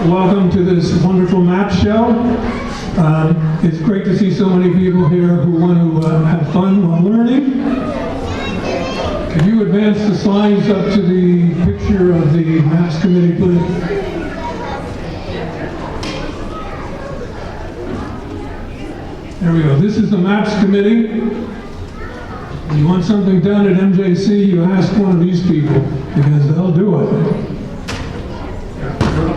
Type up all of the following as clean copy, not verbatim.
Welcome to this wonderful map show. It's great to see so many people here who want to have fun while learning. Can you advance the slides up to the picture of the Maps Committee, please? There we go. This is the Maps Committee. When you want something done at MJC, you ask one of these people, because they'll do it.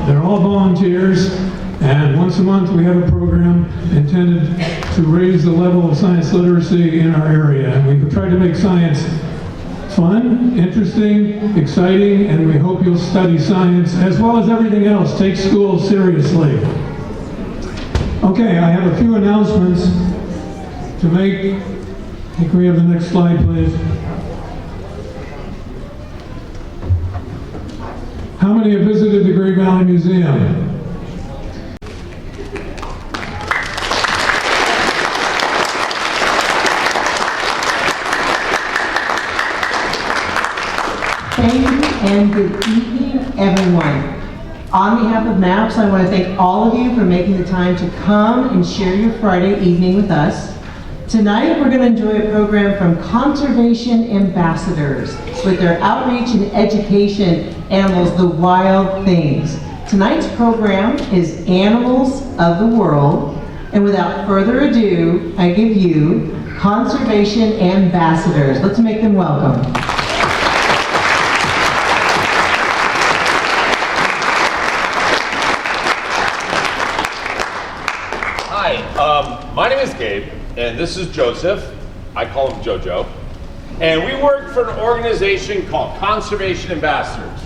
They're all volunteers, and once a month we have a program intended to raise the level of science literacy in our area. And we try to make science fun, interesting, exciting, and we hope you'll study science as well as everything else. Take school seriously. Okay, I have a few announcements to make. Can we have the next slide, please? How many have visited the Great Valley Museum? Thank you and good evening, everyone. On behalf of MAPS, I want to thank all of you for making the time to come and share your Friday evening with us. Tonight, we're going to enjoy a program from Conservation Ambassadors with their outreach and education animals, the wild things. Tonight's program is Animals of the World, and without further ado, I give you Conservation Ambassadors. Let's make them welcome. Hi, my name is Gabe, and this is Joseph. I call him Jojo. And we work for an organization called Conservation Ambassadors.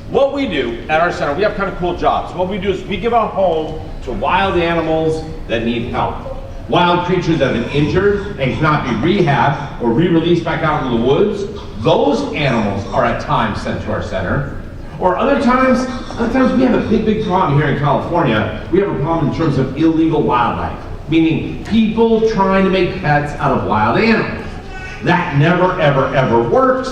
What we do at our center, we have kind of cool jobs. What we do is we give a home to wild animals that need help. Wild creatures that have been injured and cannot be rehabbed or re-released back out into the woods. Those animals are at times sent to our center. Or other times we have a big problem here in California. We have a problem in terms of illegal wildlife, meaning people trying to make pets out of wild animals. That never, ever works.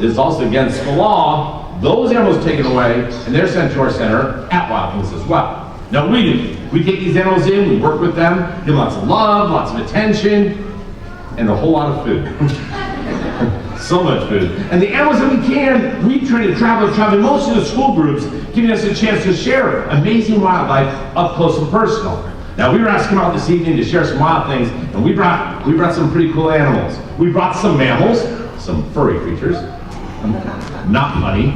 It's also against the law. Those animals are taken away, and they're sent to our center at Wild Things as well. Now we do. We take these animals in, we work with them, give them lots of love, lots of attention, and a whole lot of food. So much food. And the animals that we can, we try to travel most of the school groups, giving us a chance to share amazing wildlife up close and personal. Now we were asked to come out this evening to share some wild things, and we brought some pretty cool animals. We brought some mammals, some furry creatures. Not funny.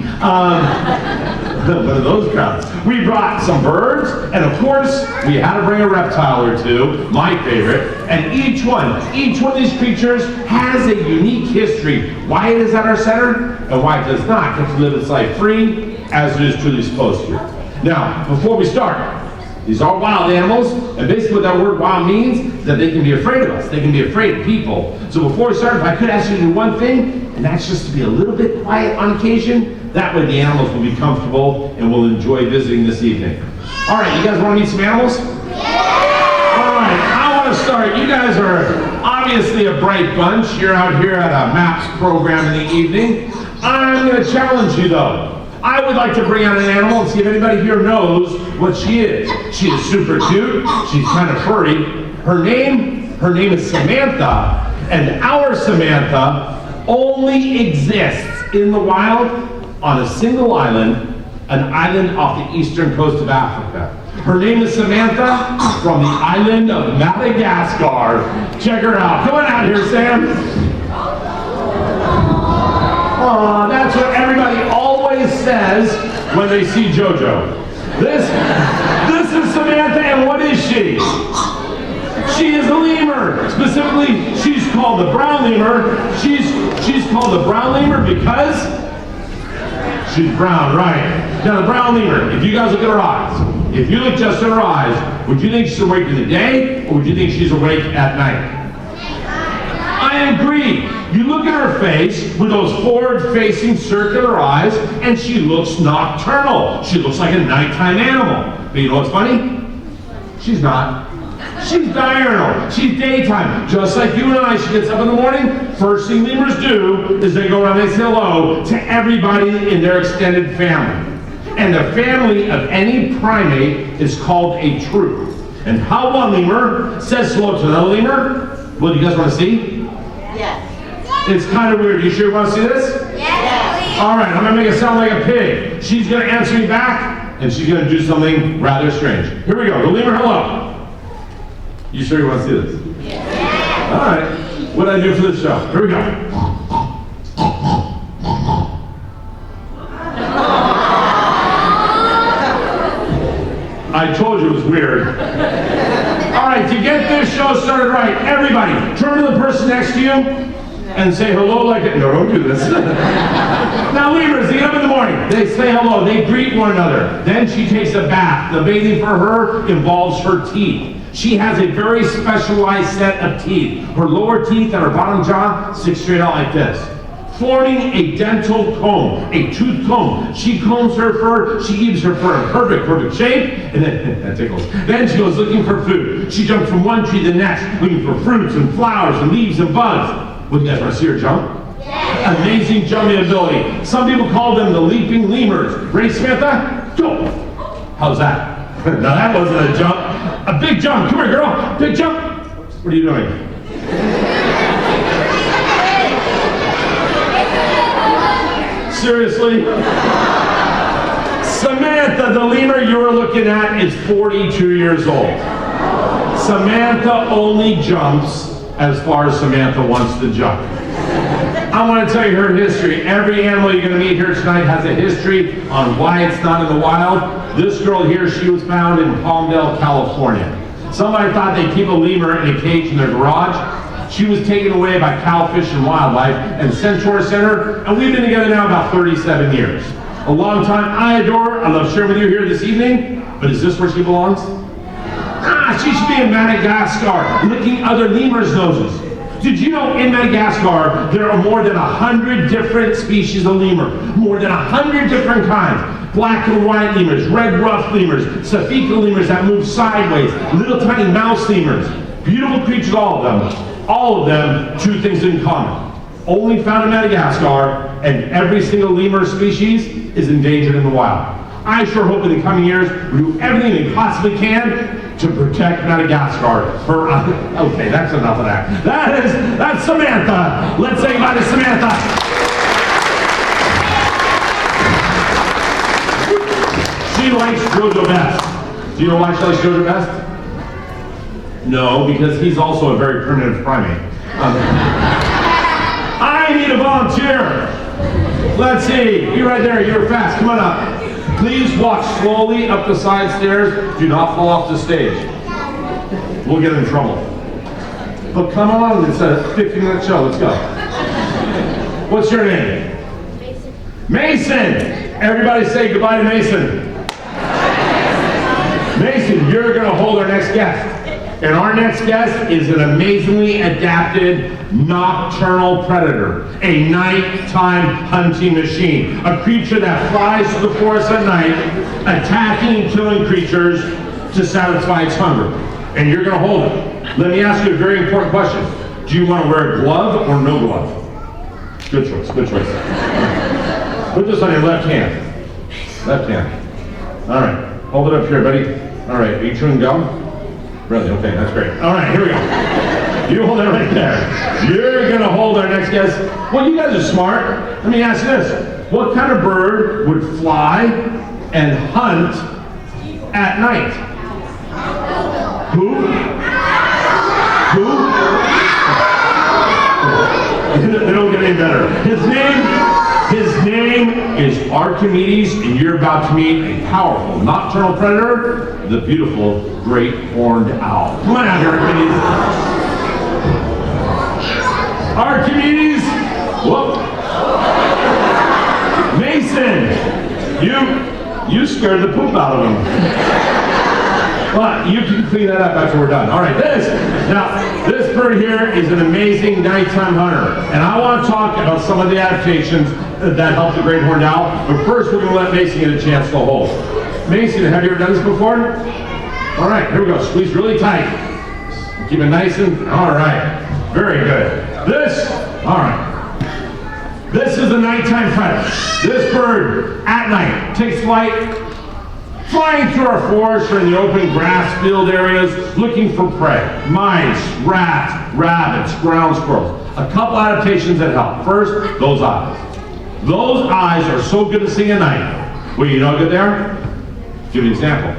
What are those crowds? We brought some birds, and of course, we had to bring a reptile or two, my favorite. And each one of these creatures has a unique history. Why it is at our center, and why it does not get to live its life free, as it is truly supposed to. Now, before we start, these are wild animals, and basically what that word wild means is that they can be afraid of us. They can be afraid of people. So before we start, if I could ask you to do one thing, and that's just to be a little bit quiet on occasion, that way the animals will be comfortable and will enjoy visiting this evening. All right, you guys want to meet some animals? Yeah! All right, I want to start. You guys are obviously a bright bunch. You're out here at a MAPS program in the evening. I'm going to challenge you though. I would like to bring out an animal and see if anybody here knows what she is. She is super cute. She's kind of furry. Her name is Samantha, and our Samantha only exists in the wild on a single island, an island off the eastern coast of Africa. Her name is Samantha from the island of Madagascar. Check her out. Come on out here, Sam. Aw, that's what everybody always says when they see JoJo. This is Samantha, and what is she? She is a lemur. Specifically, she's called the brown lemur. She's called the brown lemur because she's brown, right? Now the brown lemur, if you guys look at her eyes, if you look just at her eyes, would you think she's awake in the day, or would you think she's awake at night? I agree. You look at her face with those forward-facing circular eyes, and she looks nocturnal. She looks like a nighttime animal. But you know what's funny? She's not. She's diurnal. She's daytime. Just like you and I, she gets up in the morning. First thing lemurs do is they go around and they say hello to everybody in their extended family. And the family of any primate is called a troop. And how one lemur says hello to another lemur? Well, do you guys want to see? Yes. It's kind of weird. You sure you want to see this? Yes. All right, I'm going to make it sound like a pig. She's going to answer me back, and she's going to do something rather strange. Here we go. The lemur, hello. You sure you want to see this? Yes. All right. What did I do for this show? Here we go. I told you it was weird. All right, to get this show started right, everybody, turn to the person next to you and say hello like it. No, don't do this. Now, lemurs, they get up in the morning. They say hello. They greet one another. Then she takes a bath. The bathing for her involves her teeth. She has a very specialized set of teeth. Her lower teeth and her bottom jaw stick straight out like this, forming a dental comb, a tooth comb. She combs her fur, she keeps her fur in perfect shape, and then, that tickles. Then she goes looking for food. She jumps from one tree to the next, looking for fruits and flowers and leaves and bugs. Would you guys want to see her jump? Yes. Amazing jumping ability. Some people call them the leaping lemurs. Ready, Samantha? Go! How's that? Now that wasn't a jump. A big jump. Come here, girl. Big jump. What are you doing? Seriously? Samantha, the lemur you are looking at, is 42 years old. Samantha only jumps as far as Samantha wants to jump. I want to tell you her history. Every animal you're going to meet here tonight has a history on why it's not in the wild. This girl here, she was found in Palmdale, California. Somebody thought they'd keep a lemur in a cage in their garage. She was taken away by Cal Fish and Wildlife and sent to our center, and we've been together now about 37 years. A long time. I adore her. I love sharing with you here this evening, but is this where she belongs? She should be in Madagascar, licking other lemurs' noses. Did you know in Madagascar, there are more than 100 different species of lemur? More than 100 different kinds. Black and white lemurs, red ruffed lemurs, Safika lemurs that move sideways, little tiny mouse lemurs. Beautiful creatures, all of them. All of them, two things in common. Only found in Madagascar, and every single lemur species is endangered in the wild. I sure hope in the coming years we do everything we possibly can to protect Madagascar. Okay, that's enough of that. That's Samantha. Let's say goodbye to Samantha. She likes JoJo best. Do you know why she likes JoJo best? No, because he's also a very primitive primate. I need a volunteer. Let's see. You right there. You're fast. Come on up. Please walk slowly up the side stairs. Do not fall off the stage. We'll get in trouble. But come on, it's a 15-minute show. Let's go. What's your name? Mason. Mason! Everybody say goodbye to Mason. Mason, you're going to hold our next guest. And our next guest is an amazingly adapted nocturnal predator, a nighttime hunting machine, a creature that flies through the forest at night, attacking and killing creatures to satisfy its hunger. And you're going to hold it. Let me ask you a very important question. Do you want to wear a glove or no glove? Good choice, good choice. Put this on your left hand. Left hand. All right, hold it up here, buddy. All right, are you chewing gum? Really? Okay, that's great. All right, here we go. You hold it right there. You're going to hold our next guest. Well, you guys are smart. Let me ask you this. What kind of bird would fly and hunt at night? Who? They don't get any better. His name is Archimedes, and you're about to meet a powerful nocturnal predator, the beautiful great horned owl. Come on out here, Archimedes. Archimedes! Whoop! Mason! You scared the poop out of him. Well, you can clean that up after we're done. All right, this bird here is an amazing nighttime hunter. And I want to talk about some of the adaptations that help the great horned owl. But first, we're going to let Mason get a chance to hold. Mason, have you ever done this before? All right, here we go. Squeeze really tight. Keep it nice and, all right. Very good. All right. This is the nighttime predator. This bird, at night, takes flight, flying through our forest or in the open grass field areas, looking for prey. Mice, rats, rabbits, ground squirrels. A couple adaptations that help. First, those eyes. Those eyes are so good at seeing at night. Well, you know how good they are? Give you an example.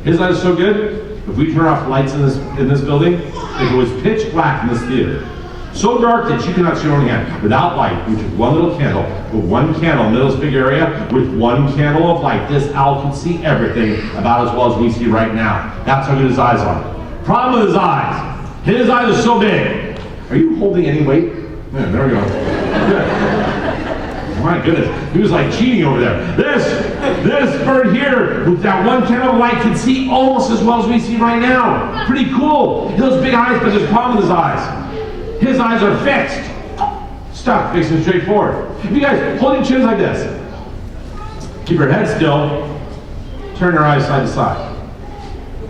His eyes are so good, if we turn off lights in this building, if it was pitch black in this theater, so dark that you cannot see your own hand, without light, we took one little candle, with one candle in the middle of this big area, with one candle of light, this owl can see everything about as well as we see right now. That's how good his eyes are. Problem with his eyes are so big. Are you holding any weight? Yeah, there we go. Good. My goodness, he was like cheating over there. This bird here, with that one candle of light, can see almost as well as we see right now. Pretty cool. He has big eyes, but there's a problem with his eyes. His eyes are fixed. Stuck, facing straight forward. If you guys hold your chins like this, keep your head still, turn your eyes side to side.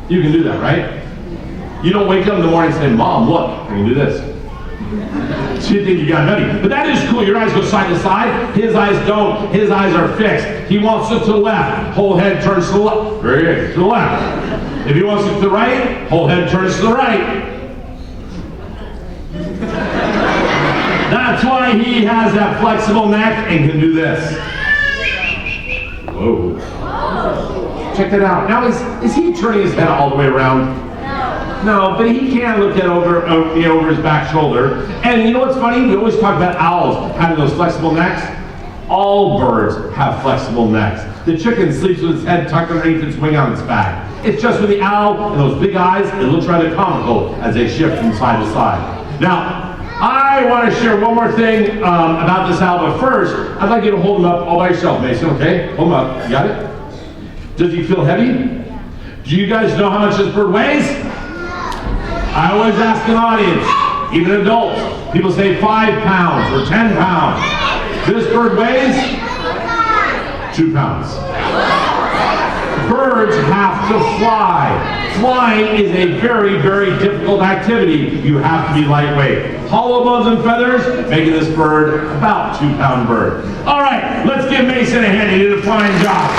You can do that, right? You don't wake up in the morning and say, Mom, look, I can do this. So you think you got nutty. But that is cool. Your eyes go side to side. His eyes don't. His eyes are fixed. He wants to look to the left. Whole head turns to the left. Very good. To the left. If he wants to look to the right, whole head turns to the right. That's why he has that flexible neck and can do this. Whoa. Check that out. Now, is he turning his head all the way around? No, but he can look at over his back shoulder. And you know what's funny? We always talk about owls having those flexible necks. All birds have flexible necks. The chicken sleeps with its head tucked underneath its wing on its back. It's just with the owl and those big eyes, it looks rather comical as they shift from side to side. Now, I want to share one more thing about this owl, but first, I'd like you to hold him up all by yourself, Mason, okay? Hold him up. You got it? Does he feel heavy? Do you guys know how much this bird weighs? I always ask an audience, even adults, people say 5 pounds or 10 pounds. This bird weighs 2 pounds. Birds have to fly. Flying is a very, very difficult activity. You have to be lightweight. Hollow bones and feathers, making this bird about 2 pound bird. All right, let's give Mason a hand. He did a fine job.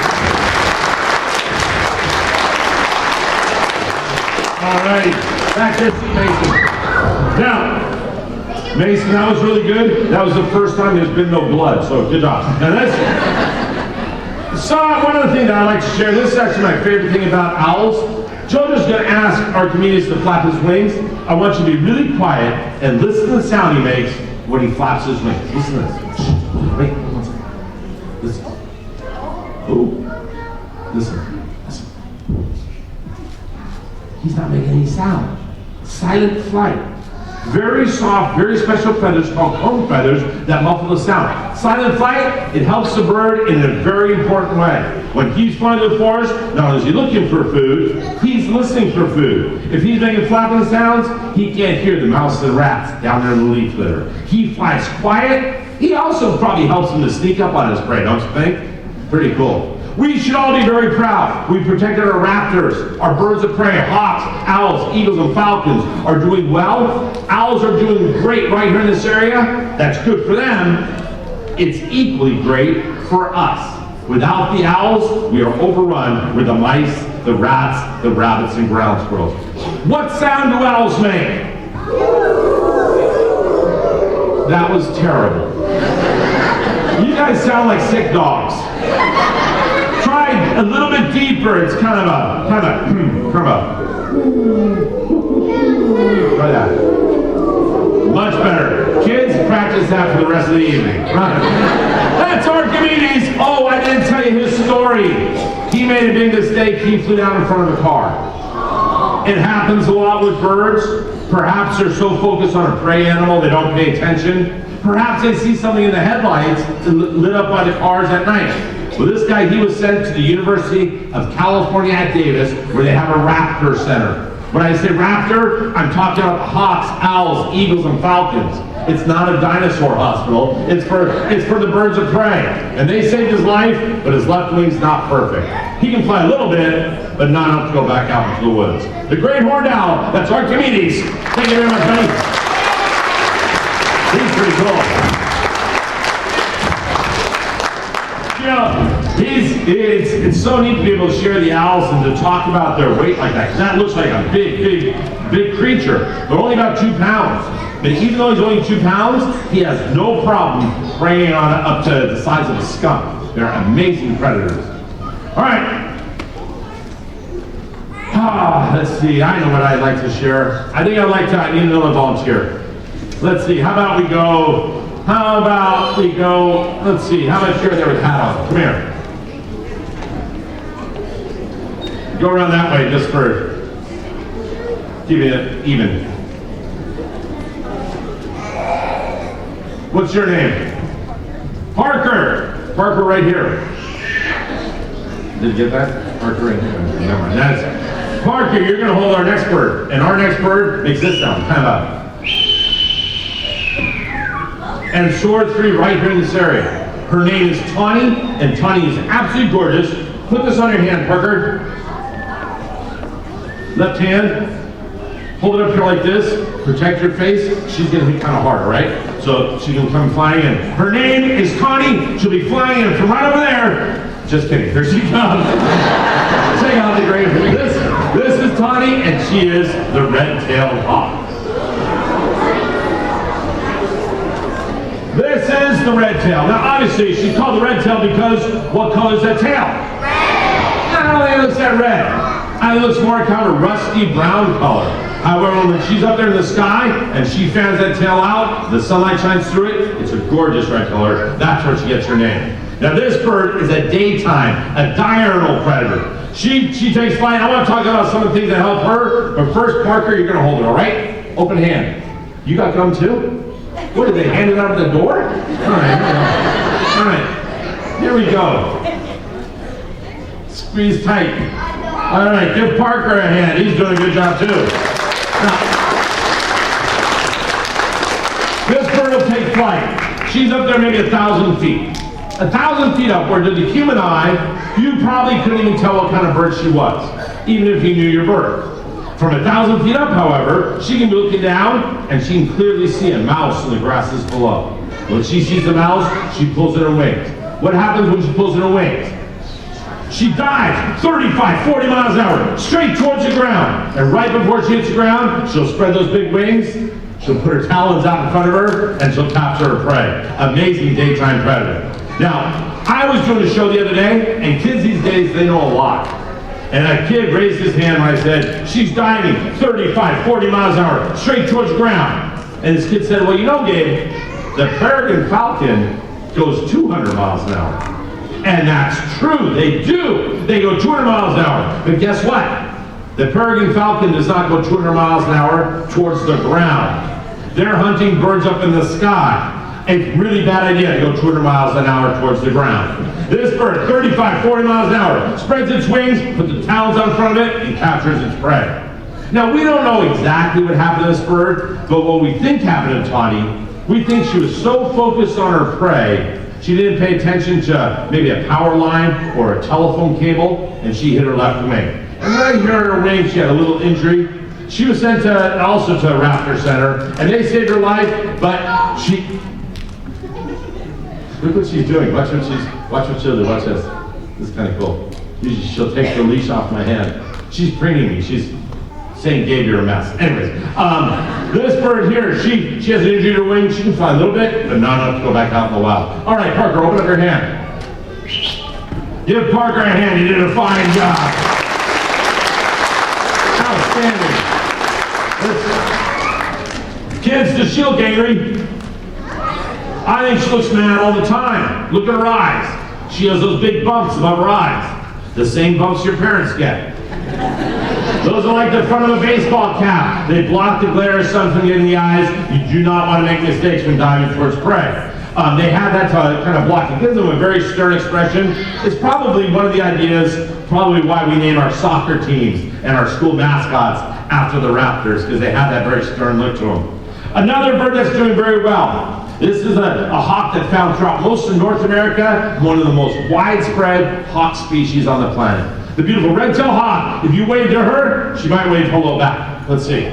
All right. Back to Mason. Now, Mason, that was really good. That was the first time there's been no blood, so good job. Now one other thing that I like to share, this is actually my favorite thing about owls. Jojo's going to ask our comedians to flap his wings. I want you to be really quiet and listen to the sound he makes when he flaps his wings. Listen to this. Wait, 1 second. Listen. Oh, listen. He's not making any sound. Silent flight. Very soft, very special feathers called comb feathers that muffle the sound. Silent flight, it helps the bird in a very important way. When he's flying through the forest, not only is he looking for food, he's listening for food. If he's making flapping sounds, he can't hear the mouse and the rats down there in the leaf litter. He flies quiet. He also probably helps him to sneak up on his prey, don't you think? Pretty cool. We should all be very proud. We protected our raptors, our birds of prey, hawks, owls, eagles, and falcons are doing well. Owls are doing great right here in this area. That's good for them. It's equally great for us. Without the owls, we are overrun with the mice, the rats, the rabbits, and ground squirrels. What sound do owls make? That was terrible. You guys sound like sick dogs. Try a little bit deeper. It's kind of a. Try that. Much better. Kids, practice that for the rest of the evening. Right. That's Archimedes. Oh, I didn't tell you his story. He made a big mistake. He flew down in front of a car. It happens a lot with birds. Perhaps they're so focused on a prey animal they don't pay attention. Perhaps they see something in the headlights lit up by the cars at night. Well, this guy, he was sent to the University of California at Davis, where they have a raptor center. When I say raptor, I'm talking about hawks, owls, eagles, and falcons. It's not a dinosaur hospital. It's for the birds of prey. And they saved his life, but his left wing's not perfect. He can fly a little bit, but not enough to go back out into the woods. The great horned owl, that's Archimedes. Thank you very much, buddy. He's pretty cool. It's so neat to be able to share the owls and to talk about their weight like that, because that looks like a big creature. They're only about 2 pounds. But even though he's only 2 pounds, he has no problem preying on up to the size of a skunk. They're amazing predators. All right. Let's see, I know what I'd like to share. I need another volunteer. Let's see, how about we go, let's see, how about share there with hat on? Come here. Go around that way just for keeping it even. What's your name? Parker. Parker right here. Did you get that? Parker right here. Never mind. That's Parker, you're going to hold our next bird. And our next bird makes this sound. Kind of a. And soars free right here in this area. Her name is Tawny, and Tawny is absolutely gorgeous. Put this on your hand, Parker. Left hand. Hold it up here like this. Protect your face. She's going to be kind of hard, all right? So she can come flying in. Her name is Tawny. She'll be flying in from right over there. Just kidding. Here she comes. Check out the great. This is Tawny, and she is the red-tailed hawk. This is the red tail. Now, obviously, she's called the red tail because what color is that tail? Red. Not only looks that red, it looks more kind of rusty brown color. However, when she's up there in the sky and she fans that tail out, the sunlight shines through it, it's a gorgeous red color. That's where she gets her name. Now, this bird is a daytime, a diurnal predator. She takes flight. I want to talk about some of the things that help her, but first, Parker, you're going to hold it, all right? Open hand. You got gum too? What, did they hand it out the door? All right, here we go. Squeeze tight. All right, give Parker a hand. He's doing a good job too. Now, this bird will take flight. She's up there maybe 1,000 feet. 1,000 feet up, where to the human eye, you probably couldn't even tell what kind of bird she was, even if you knew your bird. From 1,000 feet up, however, she can be looking down and she can clearly see a mouse in the grasses below. When she sees the mouse, she pulls in her wings. What happens when she pulls in her wings? She dives 35, 40 miles an hour, straight towards the ground. And right before she hits the ground, she'll spread those big wings, she'll put her talons out in front of her, and she'll capture her prey. Amazing daytime predator. Now, I was doing a show the other day, and kids these days, they know a lot. And a kid raised his hand when I said, she's diving 35, 40 miles an hour, straight towards the ground. And this kid said, well, you know, Gabe, the peregrine falcon goes 200 miles an hour. And that's true, they do. They go 200 miles an hour. But guess what? The peregrine falcon does not go 200 miles an hour towards the ground. They're hunting birds up in the sky. A really bad idea to go 200 miles an hour towards the ground. This bird, 35, 40 miles an hour, spreads its wings, puts the talons on front of it, and captures its prey. Now, we don't know exactly what happened to this bird, but what we think happened to Tawny, we think she was so focused on her prey, she didn't pay attention to maybe a power line or a telephone cable, and she hit her left wing. And right here on her wing, she had a little injury. She was sent also to a raptor center, and they saved her life, but she... Look what she's doing. Watch what she'll do. Watch this. This is kind of cool. Usually she'll take the leash off my hand. She's preening me. She's saying, Gabe, you're a mess. Anyways, this bird here, she has an injury to her wing. She can fly a little bit, but not enough to go back out in the wild. All right, Parker, open up your hand. Give Parker a hand. He did a fine job. Outstanding. Kids, does she look angry? I think she looks mad all the time. Look at her eyes. She has those big bumps above her eyes. The same bumps your parents get. Those are like the front of a baseball cap. They block the glare of sun from getting the eyes. You do not want to make mistakes when diving towards prey. They have that kind of block. It gives them a very stern expression. It's probably one of the ideas, probably why we name our soccer teams and our school mascots after the Raptors, because they have that very stern look to them. Another bird that's doing very well. This is a hawk that's found throughout most of North America, one of the most widespread hawk species on the planet. The beautiful red-tailed hawk. If you wave to her, she might wave hello back. Let's see.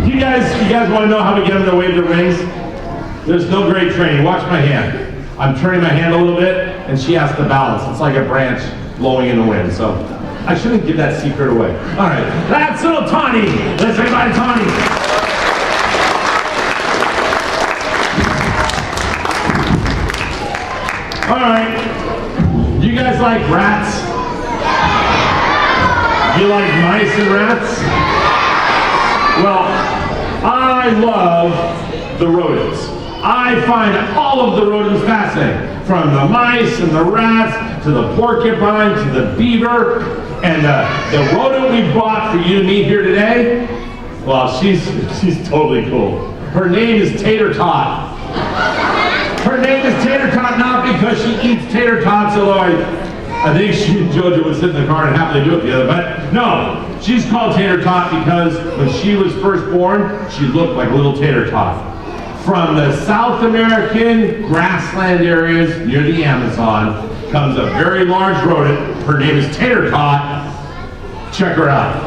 You guys want to know how we get them to wave their wings? There's no great training. Watch my hand. I'm turning my hand a little bit, and she has to balance. It's like a branch blowing in the wind. So I shouldn't give that secret away. All right, that's little Tawny. Let's say bye to Tawny. All right, do you guys like rats? Do you like mice and rats? Well, I love the rodents. I find all of the rodents fascinating, from the mice and the rats to the porcupine to the beaver, and the rodent we bought for you to meet here today. Well, she's totally cool. Her name is Tater Tot. Her name is Tater Tot not because she eats tater tots, although I think she and JoJo would sit in the car and happily do it together. But no, she's called Tater Tot because when she was first born, she looked like a little tater tot. From the South American grassland areas near the Amazon comes a very large rodent. Her name is Tater Tot. Check her out.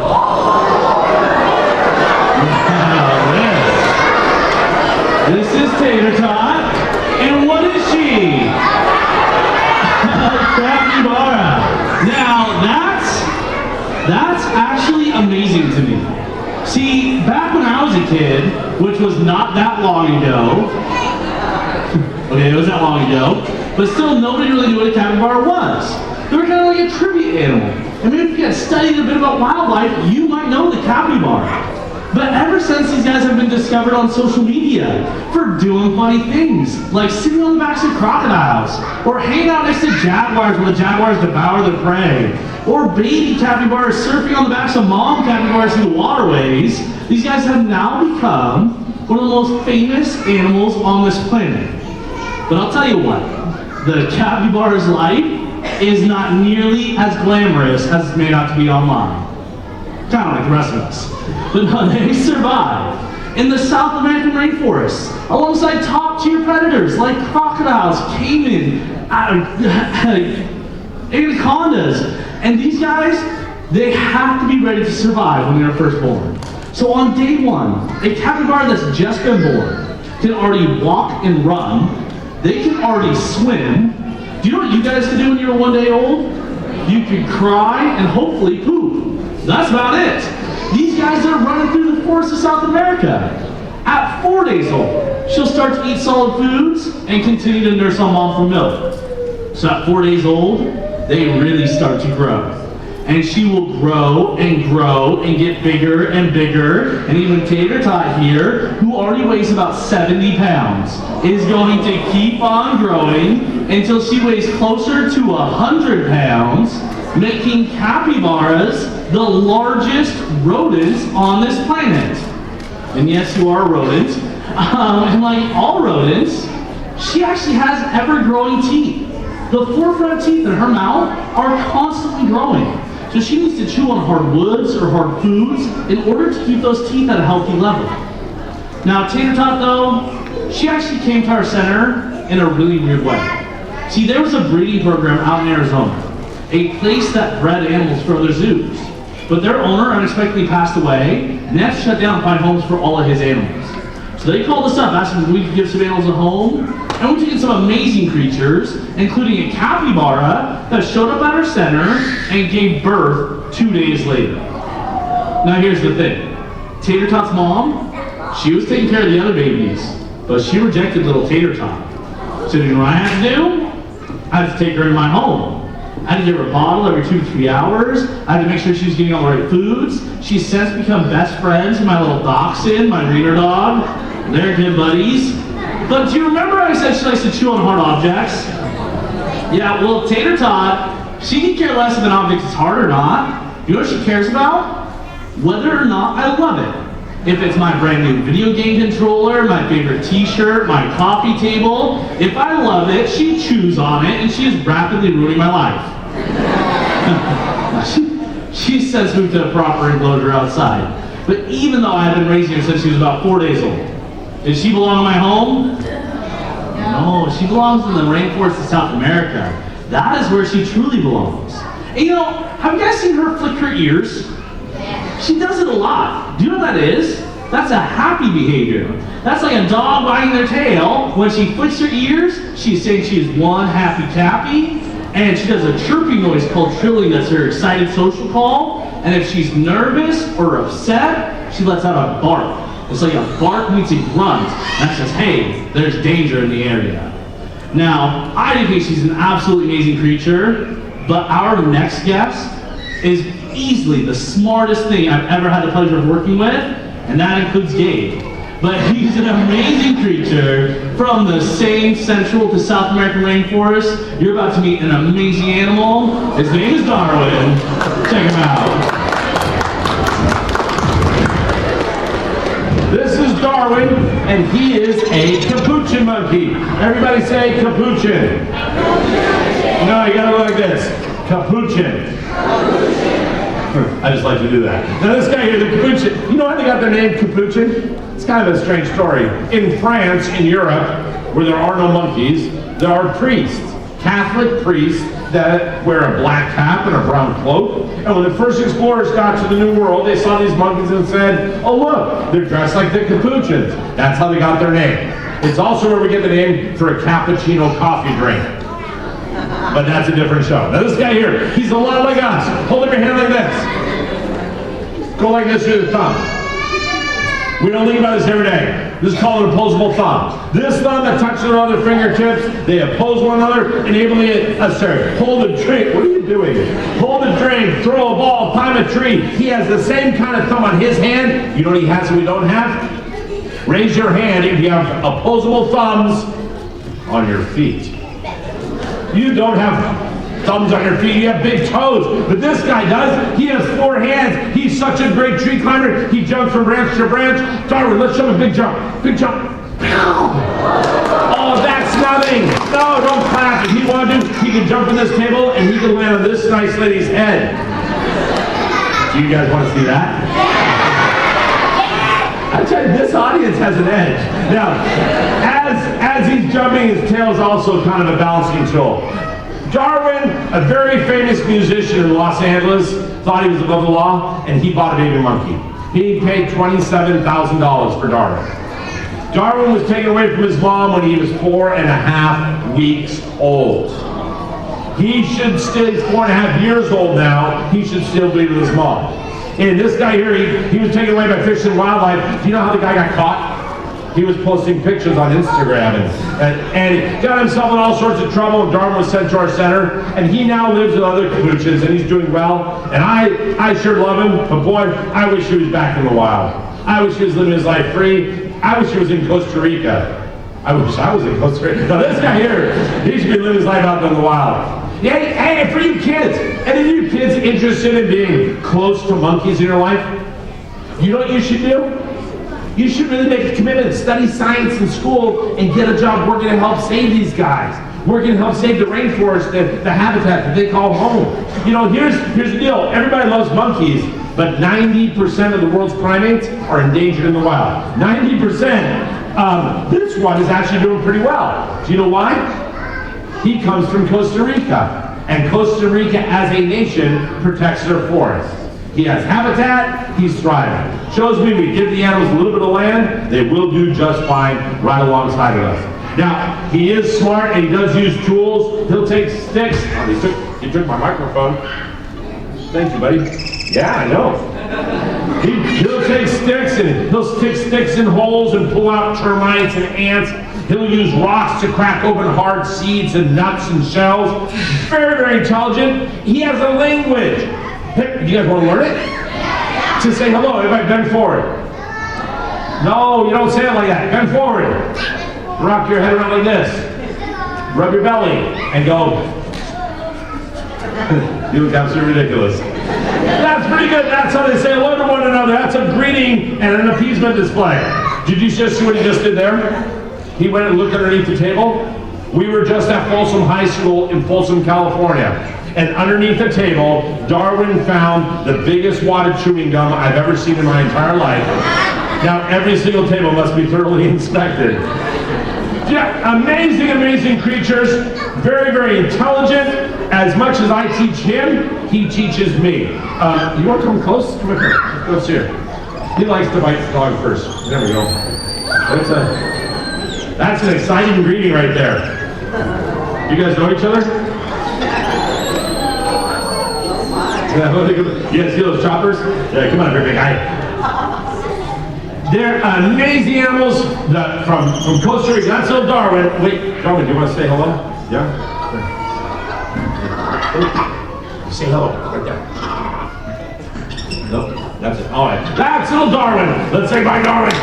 This is Tater Tot, and what is she? Capybara. Now that's actually amazing to me. See, back when I was a kid, which was not that long ago, okay, it was that long ago, but still nobody really knew what a capybara was. They were kind of like a tribute animal. And maybe if you had studied a bit about wildlife, you might know the capybara. But ever since these guys have been discovered on social media for doing funny things, like sitting on the backs of crocodiles, or hanging out next to jaguars when the jaguars devour their prey, or baby capybaras surfing on the backs of mom capybaras in the waterways, these guys have now become one of the most famous animals on this planet. But I'll tell you what, the capybara's life is not nearly as glamorous as it's made out to be online. Kind of like the rest of us. But no, they survive in the South American rainforests alongside top-tier predators like crocodiles, caiman, anacondas. And these guys, they have to be ready to survive when they're first born. So on day one, a capybara that's just been born can already walk and run. They can already swim. Do you know what you guys could do when you were 1 day old? You could cry and hopefully poop. That's about it. These guys are running through the forests of South America. At 4 days old, she'll start to eat solid foods and continue to nurse on mom for milk. So at 4 days old, they really start to grow. And she will grow and get bigger and bigger. And even Tater Tot here, who already weighs about 70 pounds, is going to keep on growing until she weighs closer to 100 pounds, making capybaras the largest rodents on this planet. And yes, you are a rodent. And like all rodents, she actually has ever-growing teeth. The forefront teeth in her mouth are constantly growing. So she needs to chew on hard woods or hard foods in order to keep those teeth at a healthy level. Now, Tater Tot, though, she actually came to our center in a really weird way. See, there was a breeding program out in Arizona, a place that bred animals for other zoos. But their owner unexpectedly passed away, and they had to shut down and find homes for all of his animals. So they called us up, asking if we could give some animals a home, and we took in some amazing creatures, including a capybara that showed up at our center and gave birth 2 days later. Now here's the thing. Tater Tot's mom, she was taking care of the other babies, but she rejected little Tater Tot. So you know what I had to do? I had to take her in my home. I had to give her a bottle every 2 to 3 hours. I had to make sure she was getting all the right foods. She's since become best friends with my little dachshund, my wiener dog. They're good buddies. But do you remember I said she likes to chew on hard objects? Yeah, well, Tater Tot, she can care less if an object is hard or not. You know what she cares about? Whether or not I love it. If it's my brand new video game controller, my favorite t-shirt, my coffee table, if I love it, she chews on it and she is rapidly ruining my life. She's since moved to a proper enclosure outside. But even though I've been raising her since she was about 4 days old, does she belong in my home? No, she belongs in the rainforest of South America. That is where she truly belongs. And you know, have you guys seen her flick her ears? She does it a lot. Do you know what that is? That's a happy behavior. That's like a dog wagging their tail. When she flicks her ears, she's saying she is one happy tappy. And she does a chirping noise called trilling. That's her excited social call. And if she's nervous or upset, she lets out a bark. It's like a bark meets a grunt. And that says, hey, there's danger in the area. Now, I do think she's an absolutely amazing creature, but our next guest is easily the smartest thing I've ever had the pleasure of working with, and that includes Gabe. But he's an amazing creature from the same Central to South American rainforest. You're about to meet an amazing animal. His name is Darwin. Check him out. This is Darwin, and he is a capuchin monkey. Everybody say capuchin. No, you gotta go like this. Capuchin. I just like to do that. Now this guy here, the capuchin, you know how they got their name capuchin? It's kind of a strange story. In France, in Europe, where there are no monkeys, there are priests, Catholic priests that wear a black cap and a brown cloak. And when the first explorers got to the New World, they saw these monkeys and said, oh look, they're dressed like the capuchins. That's how they got their name. It's also where we get the name for a cappuccino coffee drink. But that's a different show. Now this guy here, he's a lot like us. Hold up your hand like this. Go like this with your thumb. We don't think about this every day. This is called an opposable thumb. This thumb that touches their other fingertips, they oppose one another, enabling hold a drink. What are you doing? Hold a drink, throw a ball, climb a tree. He has the same kind of thumb on his hand. You know what he has that we don't have? Raise your hand if you have opposable thumbs on your feet. You don't have thumbs on your feet, you have big toes. But this guy does. He has 4 hands. He's such a great tree climber. He jumps from branch to branch. Darwin, let's show him a big jump. Big jump. Oh, that's nothing. No, don't clap. If he wanted to, he can jump from this table and he can land on this nice lady's head. Do you guys want to see that? I tell you, this audience has an edge. Now, as he's jumping, his tail is also kind of a balancing tool. Darwin, a very famous musician in Los Angeles, thought he was above the law, and he bought a baby monkey. He paid $27,000 for Darwin. Darwin was taken away from his mom when he was 4.5 weeks old. He should still, he's 4.5 years old now, he should still be with his mom. And this guy here, he was taken away by Fish and Wildlife. Do you know how the guy got caught? He was posting pictures on Instagram and he got himself in all sorts of trouble. Darwin was sent to our center, and he now lives with other capuchins, and he's doing well. And I sure love him, but boy, I wish he was back in the wild. I wish he was living his life free. I wish he was in Costa Rica. I wish I was in Costa Rica. Now this guy here, he should be living his life out in the wild. Hey, for you kids, any of you kids interested in being close to monkeys in your life? You know what you should do? You should really make a commitment to study science in school and get a job working to help save these guys. Working to help save the rainforest, the habitat that they call home. You know, here's the deal. Everybody loves monkeys, but 90% of the world's primates are endangered in the wild. 90%. This one is actually doing pretty well. Do you know why? He comes from Costa Rica. And Costa Rica, as a nation, protects their forests. He has habitat, he's thriving. Shows me we give the animals a little bit of land, they will do just fine right alongside of us. Now, he is smart and he does use tools. He'll take sticks. Oh, he took my microphone. Thank you, buddy. Yeah, I know. He'll take sticks and he'll stick sticks in holes and pull out termites and ants. He'll use rocks to crack open hard seeds and nuts and shells. Very, very intelligent. He has a language. Hey, you guys want to learn it? To say hello, everybody bend forward. No, you don't say it like that. Bend forward. Rock your head around like this. Rub your belly and go. You look absolutely ridiculous. That's pretty good. That's how they say hello to one another. That's a greeting and an appeasement display. Did you just see what he just did there? He went and looked underneath the table. We were just at Folsom High School in Folsom, California. And underneath the table, Darwin found the biggest wadded chewing gum I've ever seen in my entire life. Now, every single table must be thoroughly inspected. Yeah, amazing, amazing creatures. Very, very intelligent. As much as I teach him, he teaches me. You want to come close? Come here. Close here. He likes to bite the dog first. There we go. That's an exciting greeting right there. You guys know each other? You guys see those choppers? Yeah, come on, big guy. They're amazing animals from Costa Rica. That's little Darwin. Wait, Darwin, do you want to say hello? Yeah? Say hello, right there. Nope, that's it. All right, that's little Darwin. Let's say bye, Darwin.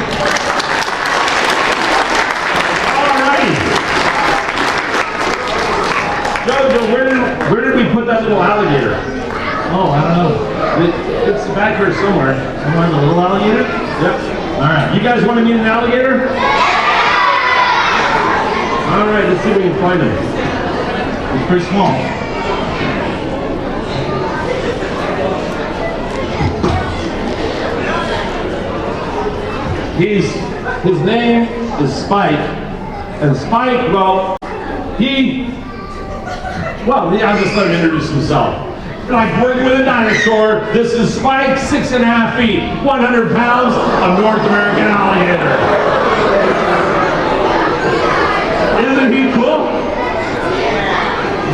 All righty. Jojo, where did we put that little alligator? Oh, I don't know. It's back here somewhere. Somewhere the little alligator? Yep. All right. You guys want to meet an alligator? All right. Let's see if we can find him. It's pretty small. His name is Spike, and Spike, well, I'll just let him introduce himself. Like working with a dinosaur, this is Spike, 6.5 feet, 100 pounds of North American alligator. Isn't he cool?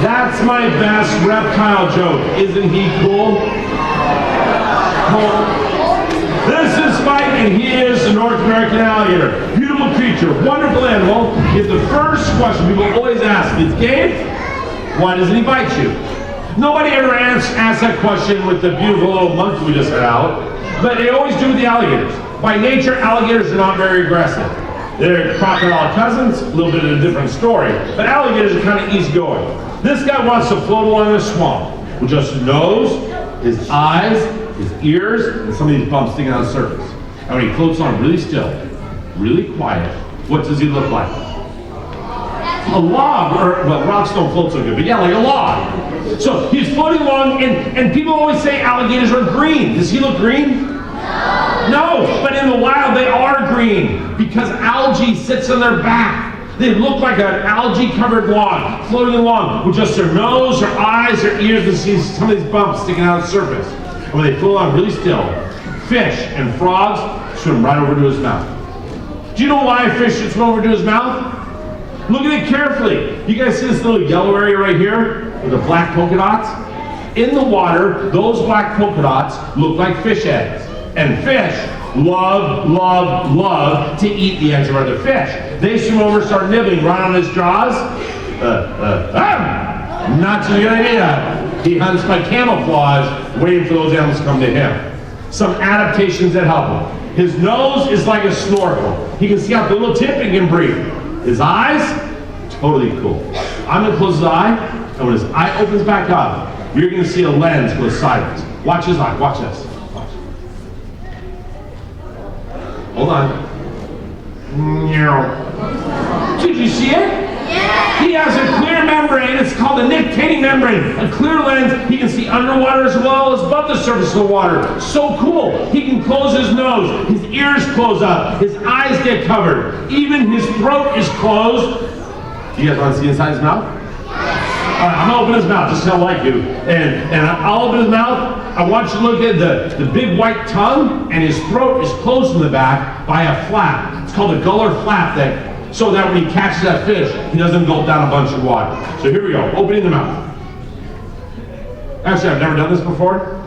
That's my best reptile joke. Isn't he cool? Cool. This is Spike, and he is the North American alligator. Beautiful creature, wonderful animal. Is the first question people always ask is, Gabe, why doesn't he bite you? Nobody ever asked that question with the beautiful little monkey we just had out, but they always do with the alligators. By nature, alligators are not very aggressive. They're crocodile cousins, a little bit of a different story, but alligators are kind of easygoing. This guy wants to float along the swamp with just his nose, his eyes, his ears, and some of these bumps sticking on the surface. And when he floats on really still, really quiet, what does he look like? A log, well, rocks don't float so good, but yeah, like a log. So he's floating along, and people always say alligators are green. Does he look green? No, but in the wild they are green because algae sits on their back. They look like an algae-covered log floating along with just their nose, their eyes, their ears, and see some of these bumps sticking out of the surface. And when they float on really still, fish and frogs swim right over to his mouth. Do you know why a fish should swim over to his mouth? Look at it carefully. You guys see this little yellow area right here with the black polka dots? In the water, those black polka dots look like fish eggs. And fish love to eat the eggs of other fish. They swim over, start nibbling right on his jaws. Not so good idea. He hunts by camouflage, waiting for those animals to come to him. Some adaptations that help him. His nose is like a snorkel. He can see out the little tip and can breathe. His eyes, totally cool. I'm gonna close his eye, and when his eye opens back up, you're gonna see a lens go sideways. Watch his eye, watch this. Watch. Hold on. Did you see it? Yeah. He has a clear membrane, it's called a nictitating membrane. A clear lens, he can see underwater as well as above the surface of the water. So cool. He can close his nose, his ears close up, his eyes get covered, even his throat is closed. You guys want to see inside his mouth? All right, I'm gonna open his mouth, just how like you. And I'll open his mouth. I want you to look at the big white tongue, and his throat is closed in the back by a flap. It's called a gullar flap, so that when he catches that fish, he doesn't gulp down a bunch of water. So here we go, opening the mouth. Actually, I've never done this before,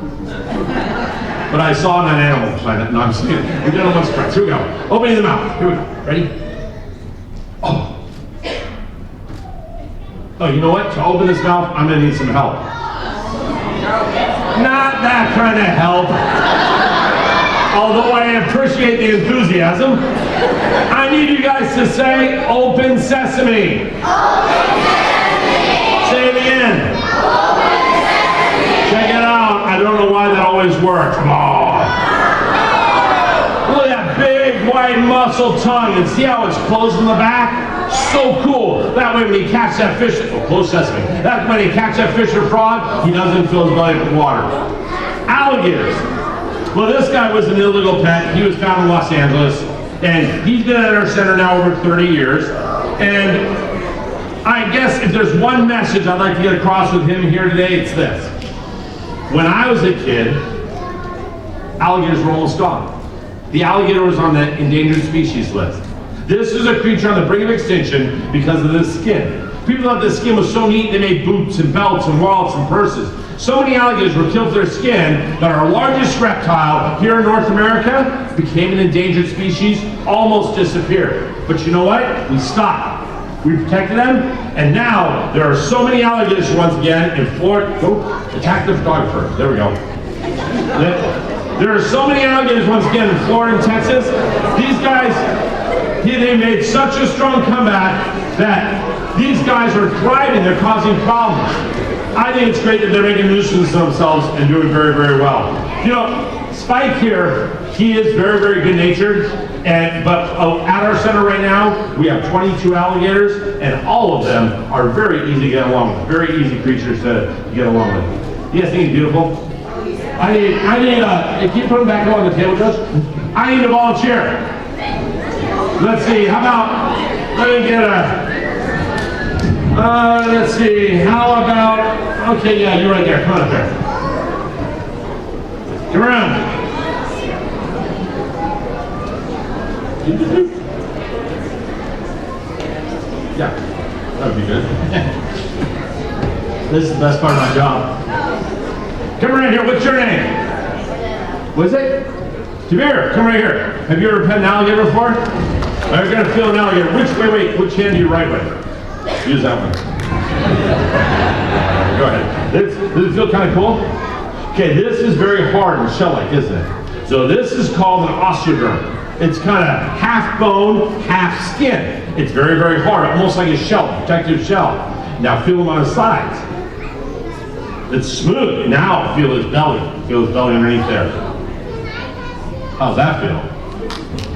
but I saw it on Animal Planet. No, I'm just kidding. We've done it once twice. Here we go, opening the mouth. Here we go, ready? Oh. Oh, you know what? To open this mouth, I'm gonna need some help. Not that kind of help. Although I appreciate the enthusiasm, I need you guys to say, open sesame. Open sesame. Say it again. Open sesame. Check it out. I don't know why that always works. Oh. Look at that big white muscle tongue, and see how it's closed in the back? So cool. That way when he catches that fish, close sesame. That when he catches that fish or frog, he doesn't fill his belly with water. Alligators. Well, this guy was an illegal pet. He was found in Los Angeles, and he's been at our center now over 30 years. And I guess if there's one message I'd like to get across with him here today, it's this. When I was a kid, alligators were almost gone. The alligator was on the endangered species list. This is a creature on the brink of extinction because of the skin. People thought the skin was so neat they made boots and belts and wallets and purses. So many alligators were killed for their skin that our largest reptile here in North America became an endangered species, almost disappeared. But you know what? We stopped. We protected them, and now there are so many alligators once again in Florida. Oh, attack the photographer. There we go. There are so many alligators once again in Florida and Texas. These guys, they made such a strong comeback that these guys are thriving. They're causing problems. I think it's great that they're making nuisance of themselves and doing very, very well. You know, Spike here, he is very, very good-natured, but at our center right now, we have 22 alligators, and all of them are very easy to get along with, very easy creatures to get along with. You guys think it's beautiful? I need, keep putting back on the table, Josh. I need a volunteer. Let's see, how about, let me get let's see, how about, okay, yeah, you're right there, come on up there. Come around. Yeah, that would be good. This is the best part of my job. Come right here, what's your name? What is it? Jameer, come right here. Have you ever pet an alligator before? You're gonna feel an alligator. Which hand do you write with? Use that one. Go ahead. Does it feel kind of cool? Okay, this is very hard and shell-like, isn't it? So this is called an osteoderm. It's kind of half bone, half skin. It's very, very hard, almost like a shell, protective shell. Now feel him on his sides. It's smooth. Now feel his belly. Feel his belly underneath there. How's that feel?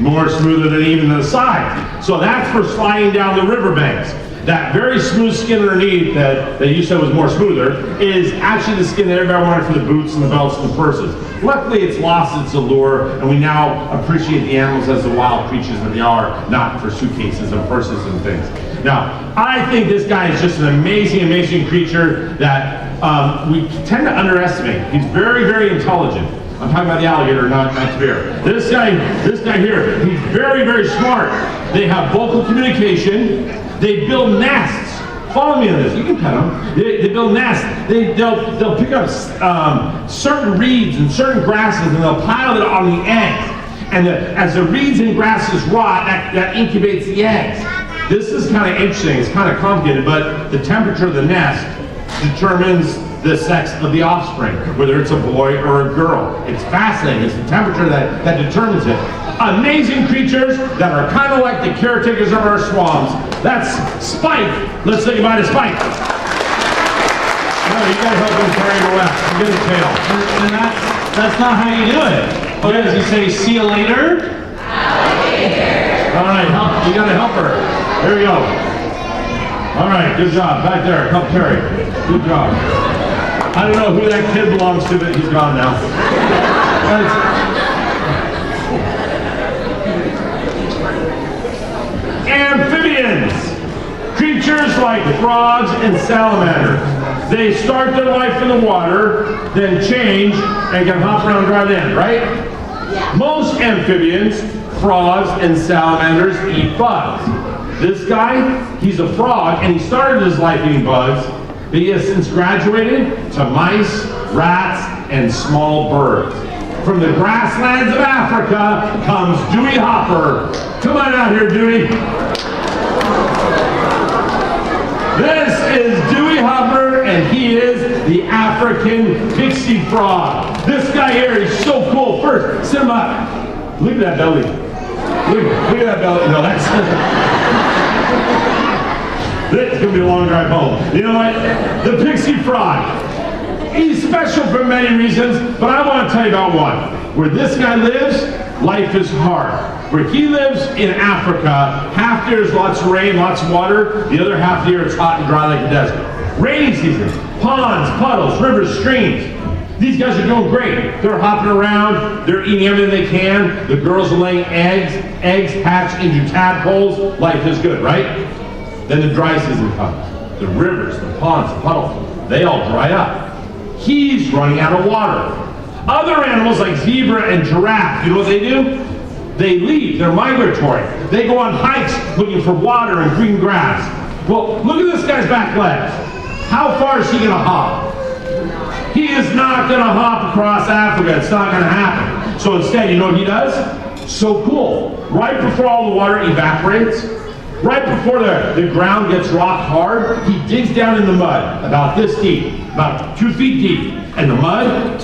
More smoother than even the sides. So that's for sliding down the riverbanks. That very smooth skin underneath that you said was more smoother is actually the skin that everybody wanted for the boots and the belts and the purses. Luckily, it's lost its allure, and we now appreciate the animals as the wild creatures that they are, not for suitcases and purses and things. Now, I think this guy is just an amazing, amazing creature that we tend to underestimate. He's very, very intelligent. I'm talking about the alligator, not the bear. This guy here, he's very, very smart. They have vocal communication. They build nests. Follow me on this. You can pet them. They build nests. They'll pick up certain reeds and certain grasses, and they'll pile it on the eggs. And as the reeds and grasses rot, that incubates the eggs. This is kind of interesting. It's kind of complicated, but the temperature of the nest determines the sex of the offspring, whether it's a boy or a girl. It's fascinating. It's the temperature that determines it. Amazing creatures that are kind of like the caretakers of our swamps. That's Spike. Let's say goodbye to Spike. No, you gotta help him carry the left. You get his tail. And that's not how you do it. Oh, yeah, does he say, see you later? All right, you gotta help her. There we go. All right, good job. Back there, help carry. Good job. I don't know who that kid belongs to, but he's gone now. Amphibians. Creatures like frogs and salamanders. They start their life in the water, then change, and can hop around dry land, right? Yeah. Most amphibians, frogs and salamanders, eat bugs. This guy, he's a frog, and he started his life eating bugs, but he has since graduated to mice, rats, and small birds. From the grasslands of Africa comes Dewey Hopper. Come on out here, Dewey. This is Dewey Hopper, and he is the African pixie frog. This guy here is so cool. First, sit him up. Look at that belly. Look at that belly. No, that's... This is going to be a long drive home. You know what? The pixie frog. He's special for many reasons, but I want to tell you about one. Where this guy lives, life is hard. Where he lives in Africa, half the year is lots of rain, lots of water. The other half of the year it's hot and dry like a desert. Rainy season, ponds, puddles, rivers, streams. These guys are doing great. They're hopping around. They're eating everything they can. The girls are laying eggs. Eggs hatch into tadpoles. Life is good, right? Then the dry season comes. The rivers, the ponds, the puddles, they all dry up. He's running out of water. Other animals like zebra and giraffe, you know what they do? They leave, they're migratory. They go on hikes looking for water and green grass. Well, look at this guy's back legs. How far is he gonna hop? He is not gonna hop across Africa. It's not gonna happen. So instead, you know what he does? So cool. Right before all the water evaporates, right before the ground gets rock hard, he digs down in the mud, about this deep, about 2 feet deep. And the mud,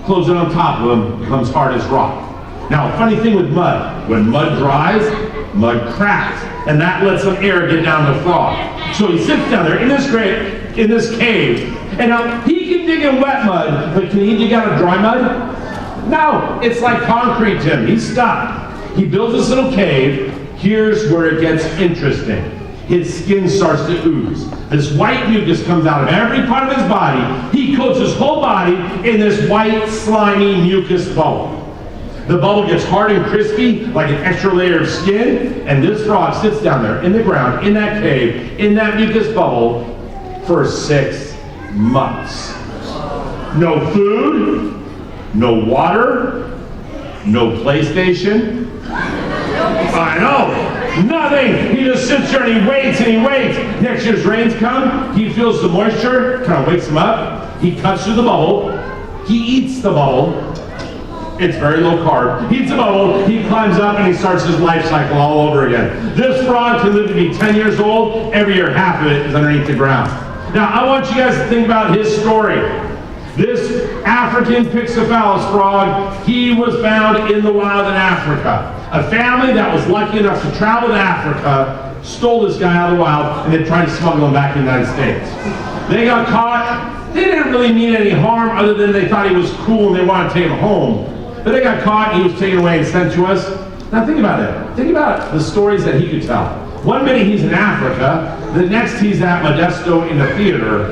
closes it on top of him, becomes hard as rock. Now, funny thing with mud, when mud dries, mud cracks, and that lets some air get down the frog. So he sits down there in this cave, and now he can dig in wet mud, but can he dig out of dry mud? No, it's like concrete to him. He's stuck. He builds this little cave. Here's where it gets interesting. His skin starts to ooze. This white mucus comes out of every part of his body. He coats his whole body in this white, slimy mucus bubble. The bubble gets hard and crispy, like an extra layer of skin, and this frog sits down there in the ground, in that cave, in that mucus bubble, for 6 months. No food, no water, no PlayStation. I know, nothing. He just sits there and he waits and he waits. Next year's rains come, he feels the moisture, kind of wakes him up. He cuts through the bubble, he eats the bubble. It's very low carb. He eats a bubble, he climbs up, and he starts his life cycle all over again. This frog can live to be 10 years old. Every year, half of it is underneath the ground. Now, I want you guys to think about his story. This African Pixophalus frog, he was found in the wild in Africa. A family that was lucky enough to travel to Africa stole this guy out of the wild, and they tried to smuggle him back to the United States. They got caught. They didn't really mean any harm other than they thought he was cool and they wanted to take him home. But they got caught and he was taken away and sent to us. Now think about it. Think about the stories that he could tell. One minute he's in Africa, the next he's at Modesto in the theater.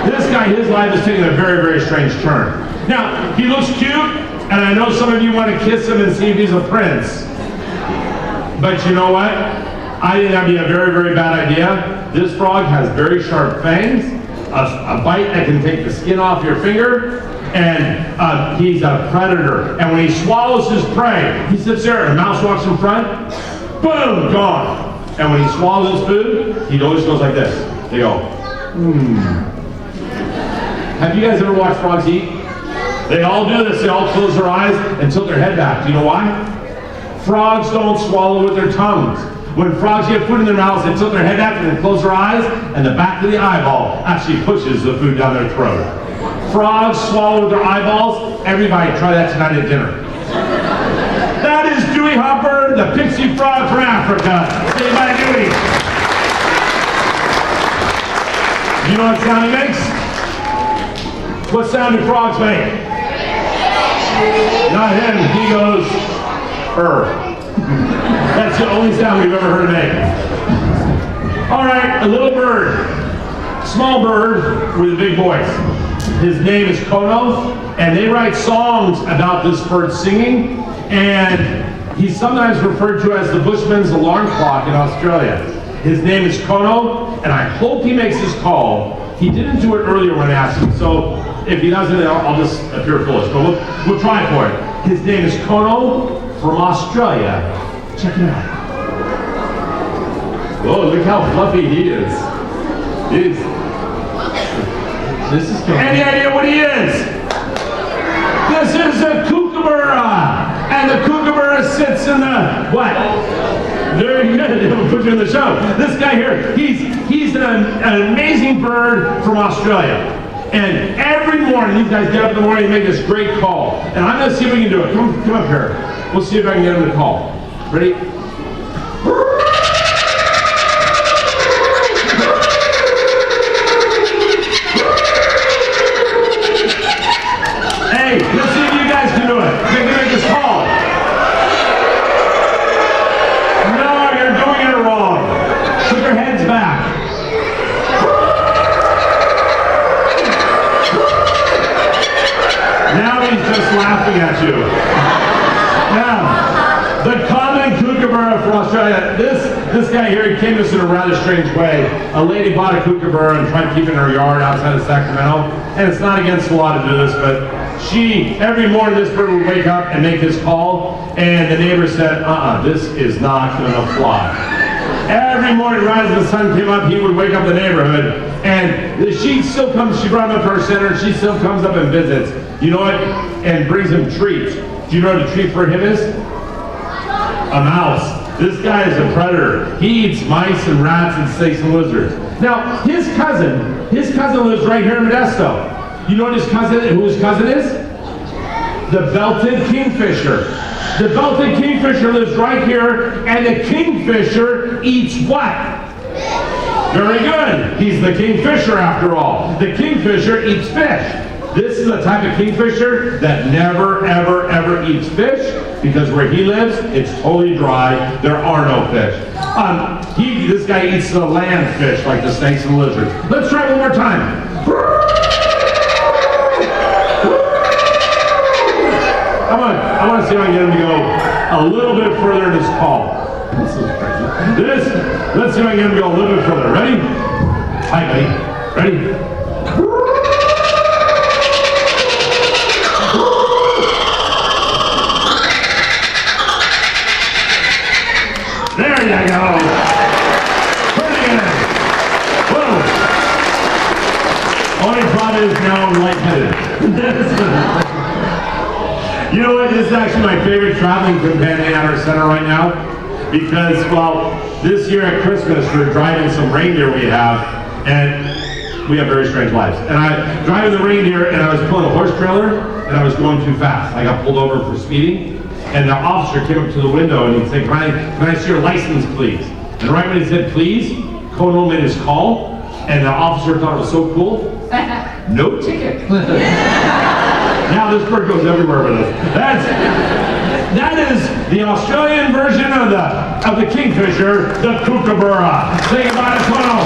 This guy, his life is taking a very, very strange turn. Now, he looks cute, and I know some of you want to kiss him and see if he's a prince. But you know what? I think that'd be a very, very bad idea. This frog has very sharp fangs, a bite that can take the skin off your finger, and he's a predator. And when he swallows his prey, he sits there and a mouse walks in front, boom, gone. And when he swallows his food, he always goes like this. They go, Have you guys ever watched frogs eat? They all do this. They all close their eyes and tilt their head back. Do you know why? Frogs don't swallow with their tongues. When frogs get food in their mouths, they tilt their head back and then close their eyes, and the back of the eyeball actually pushes the food down their throat. Frogs swallow with their eyeballs. Everybody try that tonight at dinner. That is Dewey Hopper, the pixie frog from Africa. Say bye, Dewey. You know what sound he makes? What sound do frogs make? Not him. He goes, That's the only sound we've ever heard him make. All right, a little bird. Small bird with a big voice. His name is Kono, and they write songs about this bird singing, and he's sometimes referred to as the Bushman's alarm clock in Australia. His name is Kono, and I hope he makes his call. He didn't do it earlier when I asked him, so if he doesn't, I'll just appear foolish, but we'll try for it. His name is Kono from Australia. Check it out. Oh, look how fluffy he is. This is Kono. Any idea what he is? This is a kookaburra. And the kookaburra sits in the, what? Very good, we'll put you in the show. This guy here, he's an amazing bird from Australia. And every morning, these guys get up in the morning and make this great call. And I'm gonna see if we can do it. Come up here. We'll see if I can get him to call. Ready? Hey, let's see if you guys can do it. They can make this call. No, you're doing it wrong. Put your heads back. Now he's just laughing at you. Now, the common kookaburra from Australia. This guy here, he came to us in a rather strange way. A lady bought a kookaburra and tried to keep it in her yard outside of Sacramento. And it's not against the law to do this, but every morning this bird would wake up and make this call, and the neighbor said, this is not gonna fly. Every morning, right as the sun came up, he would wake up the neighborhood, and she still comes, she brought him up to our center, and she still comes up and visits. You know what? And brings him treats. Do you know what a treat for him is? A mouse. This guy is a predator. He eats mice and rats and snakes and lizards. Now, his cousin lives right here in Modesto. You know what who his cousin is? The belted kingfisher. The belted kingfisher lives right here, and the kingfisher eats what? Very good. He's the kingfisher after all. The kingfisher eats fish. This is the type of kingfisher that never, ever, ever eats fish, because where he lives, it's totally dry. There are no fish. This guy eats the land fish like the snakes and lizards. Let's try one more time. I want to see if I can get him to go a little bit further in his call. Let's see if I can get him to go a little bit further. Ready? Hi, buddy. Ready? There you go. Pretty good. Whoa. Only problem is now I'm lightheaded. You know what? This is actually my favorite traveling companion at our center right now, because, well, this year at Christmas we're driving some reindeer we have, and we have very strange lives. And I driving the reindeer, and I was pulling a horse trailer, and I was going too fast. I got pulled over for speeding, and the officer came up to the window and he said, can I see your license, please? And right when he said please, Kono made his call, and the officer thought it was so cool. No ticket. Now this bird goes everywhere with us. That is the Australian version of the kingfisher, the kookaburra. Say goodbye to Kono.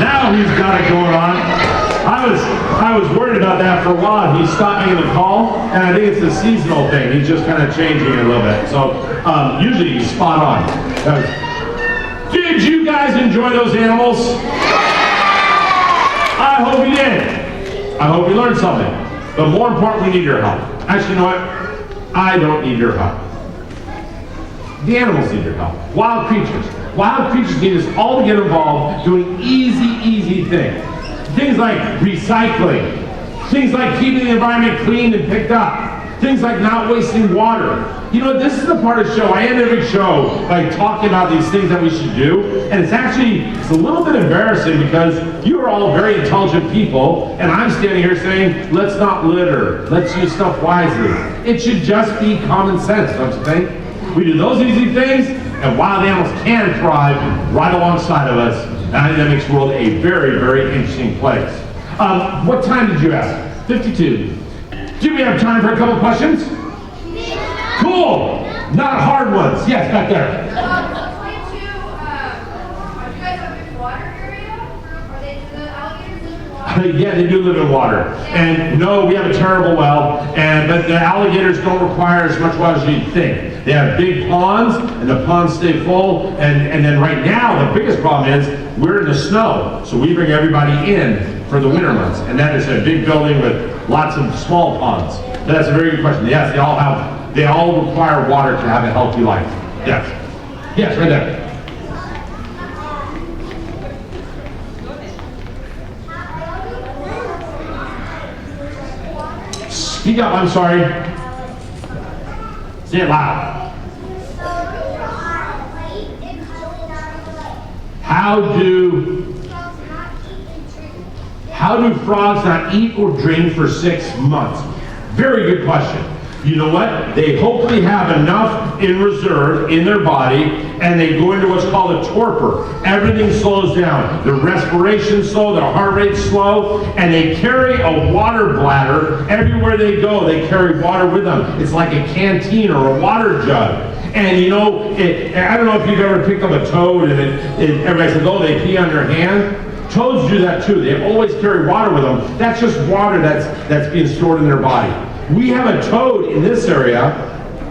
Now he's got it going on. I was worried about that for a while. He stopped making the call, and I think it's a seasonal thing. He's just kind of changing it a little bit. So usually he's spot on. Did you guys enjoy those animals? I hope you did. I hope you learned something. But more important, we need your help. Actually, you know what? I don't need your help. The animals need your help. Wild creatures. Wild creatures need us all to get involved doing easy things. Things like recycling. Things like keeping the environment clean and picked up. Things like not wasting water. You know, this is the part of the show. I end every show by talking about these things that we should do. And it's a little bit embarrassing, because you are all very intelligent people, and I'm standing here saying, let's not litter. Let's use stuff wisely. It should just be common sense, don't you think? We do those easy things, and wild animals can thrive right alongside of us. And I think that makes the world a very, very interesting place. What time did you ask? 52. Do we have time for a couple questions? Cool. Not hard ones. Yes, back there. 22, do you guys have a big water area? Do the alligators live in water? Yeah, they do live in water. And no, we have a terrible well, but the alligators don't require as much water as you'd think. They have big ponds, and the ponds stay full, and then right now, the biggest problem is we're in the snow, so we bring everybody in for the winter months, and that is a big building with lots of small ponds. But that's a very good question. Yes, they all require water to have a healthy life. Yes. Yes, right there. Speak up, I'm sorry. Say it loud. How do frogs not eat or drink for 6 months? Very good question. You know what? They hopefully have enough in reserve in their body, and they go into what's called a torpor. Everything slows down. Their respiration's slow, their heart rate's slow, and they carry a water bladder everywhere they go. They carry water with them. It's like a canteen or a water jug. And you know, I don't know if you've ever picked up a toad and everybody says, oh, they pee on their hand. Toads do that too. They always carry water with them. That's just water that's being stored in their body. We have a toad in this area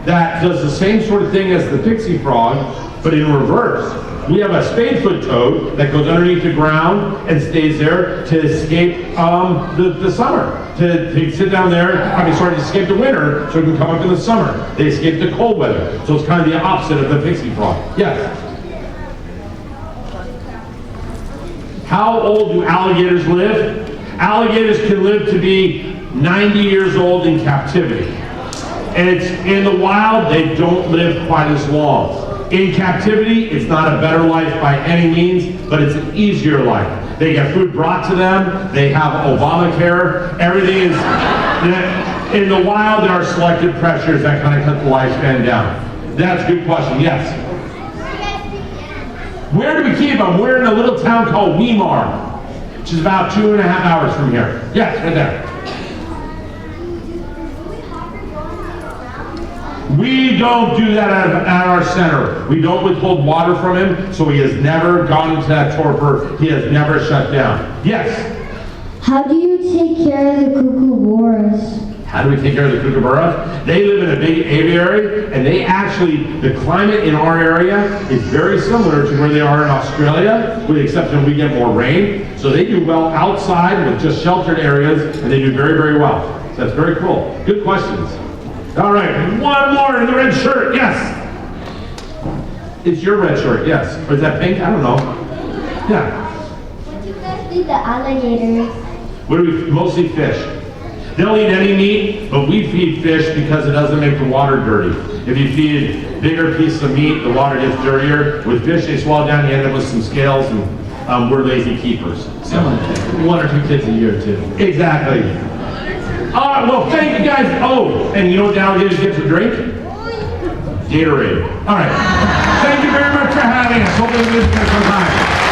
that does the same sort of thing as the pixie frog, but in reverse. We have a spadefoot toad that goes underneath the ground and stays there to escape the summer. To sit down there, to escape the winter so it can come up in the summer. They escape the cold weather. So it's kind of the opposite of the pixie frog. Yes? How old do alligators live? Alligators can live to be 90 years old in captivity. And it's in the wild, they don't live quite as long. In captivity, it's not a better life by any means, but it's an easier life. They get food brought to them, they have Obamacare, everything is, in the wild there are selective pressures that kind of cut the lifespan down. That's a good question, yes. Where do we keep them? We're in a little town called Weimar, which is about 2.5 hours from here. Yes, right there. We don't do that at our center. We don't withhold water from him, so he has never gone into that torpor. He has never shut down. Yes? How do you take care of the kookaburras? How do we take care of the kookaburras? They live in a big aviary, and they actually, the climate in our area is very similar to where they are in Australia, with the exception we get more rain. So they do well outside with just sheltered areas, and they do very, very well. So that's very cool. Good questions. All right, one more in the red shirt, yes. It's your red shirt, yes. Or is that pink? I don't know. Yeah. What do you guys feed the alligators? What do we mostly fish? They'll eat any meat, but we feed fish because it doesn't make the water dirty. If you feed bigger pieces of meat, the water gets dirtier. With fish, they swallow down, you end up with some scales, and we're lazy keepers. So. 1 or 2 kids a year, too. Exactly. All right, well, thank you guys. Oh, and you know what the alligators get to drink? Gatorade. All right. Thank you very much for having us. Hopefully this is going to come by.